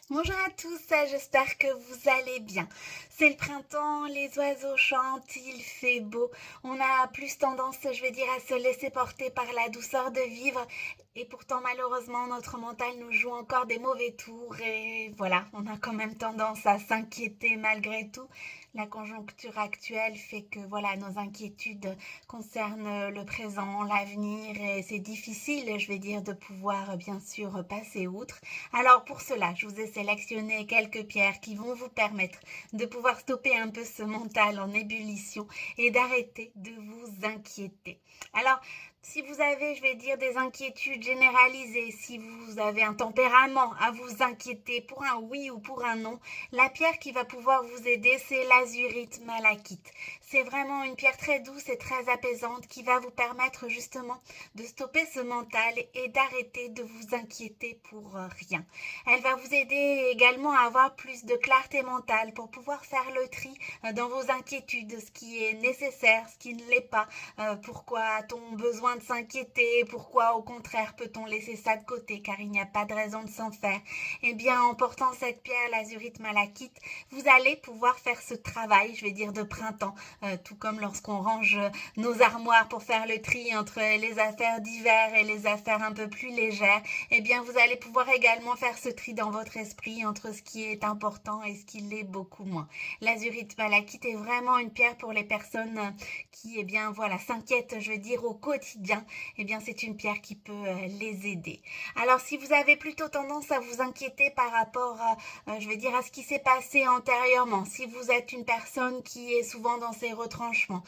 Bonjour à tous, j'espère que vous allez bien. C'est le printemps, les oiseaux chantent, il fait beau. On a plus tendance, je vais dire, à se laisser porter par la douceur de vivre. Et pourtant, malheureusement, notre mental nous joue encore des mauvais tours. Et voilà, on a quand même tendance à s'inquiéter malgré tout. La conjoncture actuelle fait que voilà, nos inquiétudes concernent le présent, l'avenir. Et c'est difficile, je vais dire, de pouvoir bien sûr passer outre. Alors pour cela, je vous ai sélectionné quelques pierres qui vont vous permettre de pouvoir stopper un peu ce mental en ébullition et d'arrêter de vous inquiéter. Alors, si vous avez, je vais dire, des inquiétudes généralisées, si vous avez un tempérament à vous inquiéter pour un oui ou pour un non, la pierre qui va pouvoir vous aider, c'est l'azurite malachite. C'est vraiment une pierre très douce et très apaisante qui va vous permettre justement de stopper ce mental et d'arrêter de vous inquiéter pour rien. Elle va vous aider également à avoir plus de clarté mentale pour pouvoir faire le tri dans vos inquiétudes, ce qui est nécessaire, ce qui ne l'est pas. Pourquoi a-t-on besoin de s'inquiéter? Pourquoi au contraire peut-on laisser ça de côté car il n'y a pas de raison de s'en faire? Eh bien, en portant cette pierre, l'azurite malachite, vous allez pouvoir faire ce travail, je vais dire, de printemps, tout comme lorsqu'on range nos armoires pour faire le tri entre les affaires d'hiver et les affaires un peu plus légères. Eh bien, vous allez pouvoir également faire ce tri dans votre esprit entre ce qui est important et ce qui l'est beaucoup moins. L'azurite malachite est vraiment une pierre pour les personnes qui, eh bien, voilà, s'inquiètent, je veux dire, au quotidien. Eh bien, c'est une pierre qui peut les aider. Alors, si vous avez plutôt tendance à vous inquiéter par rapport à, je vais dire, à ce qui s'est passé antérieurement, si vous êtes une personne qui est souvent dans ses retranchements,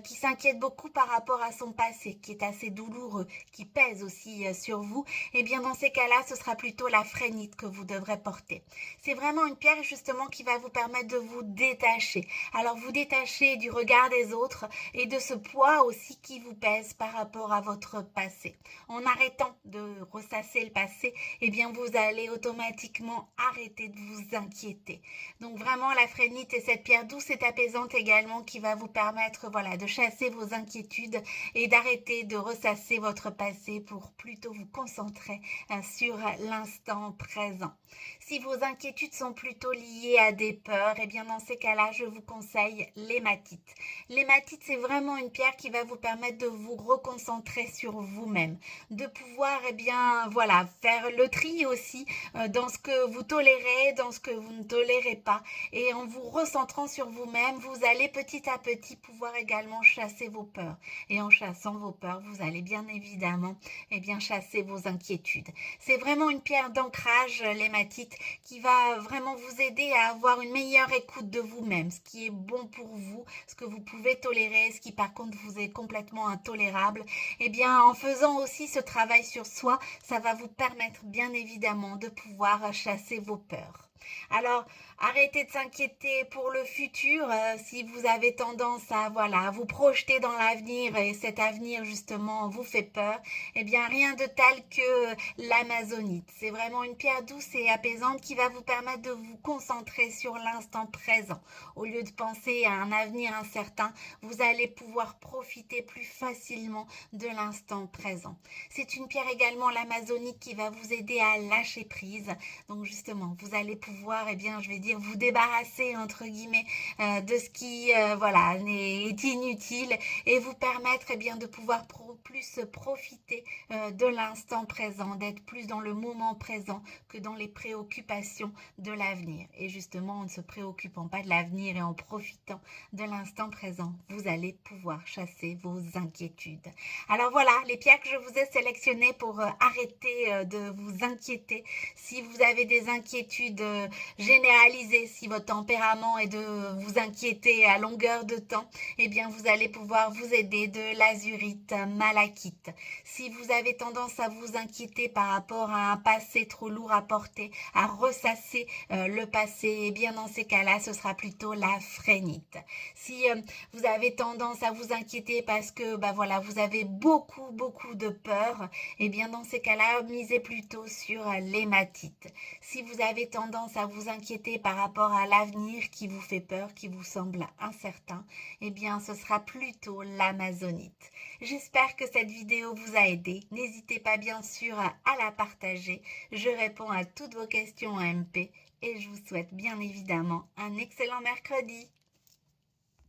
qui s'inquiète beaucoup par rapport à son passé, qui est assez douloureux, qui pèse aussi sur vous, eh bien dans ces cas-là, ce sera plutôt la phrénite que vous devrez porter. C'est vraiment une pierre justement qui va vous permettre de vous détacher. Alors vous détacher du regard des autres et de ce poids aussi qui vous pèse par rapport à votre passé. En arrêtant de ressasser le passé, eh bien vous allez automatiquement arrêter de vous inquiéter. Donc vraiment la phrénite est cette pierre douce et apaisante également qui va vous permettre voilà de chasser vos inquiétudes et d'arrêter de ressasser votre passé pour plutôt vous concentrer sur l'instant présent. Si vos inquiétudes sont plutôt liées à des peurs, eh bien dans ces cas-là, je vous conseille l'hématite. L'hématite, c'est vraiment une pierre qui va vous permettre de vous reconcentrer sur vous-même, de pouvoir eh bien voilà, faire le tri aussi dans ce que vous tolérez, dans ce que vous ne tolérez pas et en vous recentrant sur vous-même, vous allez petit à petit pouvoir également chasser vos peurs. Et en chassant vos peurs, vous allez bien évidemment eh bien, chasser vos inquiétudes. C'est vraiment une pierre d'ancrage, l'hématite, qui va vraiment vous aider à avoir une meilleure écoute de vous-même, ce qui est bon pour vous, ce que vous pouvez tolérer, ce qui par contre vous est complètement intolérable. Eh bien, en faisant aussi ce travail sur soi, ça va vous permettre bien évidemment de pouvoir chasser vos peurs. Alors, arrêtez de s'inquiéter pour le futur. Si vous avez tendance à voilà, vous projeter dans l'avenir et cet avenir justement vous fait peur, eh bien rien de tel que l'amazonite. C'est vraiment une pierre douce et apaisante qui va vous permettre de vous concentrer sur l'instant présent. Au lieu de penser à un avenir incertain, vous allez pouvoir profiter plus facilement de l'instant présent. C'est une pierre également, l'amazonite, qui va vous aider à lâcher prise. Donc justement, vous allez pouvoir, eh bien, je vais dire, vous débarrasser entre guillemets de ce qui, voilà, est inutile et vous permettre, eh bien, de pouvoir plus profiter de l'instant présent, d'être plus dans le moment présent que dans les préoccupations de l'avenir. Et justement, en ne se préoccupant pas de l'avenir et en profitant de l'instant présent, vous allez pouvoir chasser vos inquiétudes. Alors voilà, les pierres que je vous ai sélectionnées pour arrêter de vous inquiéter. Si vous avez des inquiétudes généralisées, si votre tempérament est de vous inquiéter à longueur de temps, eh bien vous allez pouvoir vous aider de l'azurite malachite. Si vous avez tendance à vous inquiéter par rapport à un passé trop lourd à porter, à ressasser le passé, eh bien dans ces cas-là, ce sera plutôt la phrénite. Si vous avez tendance à vous inquiéter parce que bah voilà, vous avez beaucoup de peur, eh bien dans ces cas-là, misez plutôt sur l'hématite. Si vous avez tendance à vous inquiéter par rapport à l'avenir qui vous fait peur, qui vous semble incertain, eh bien ce sera plutôt l'amazonite. J'espère que cette vidéo vous a aidé. N'hésitez pas bien sûr à la partager. Je réponds à toutes vos questions en MP et je vous souhaite bien évidemment un excellent mercredi.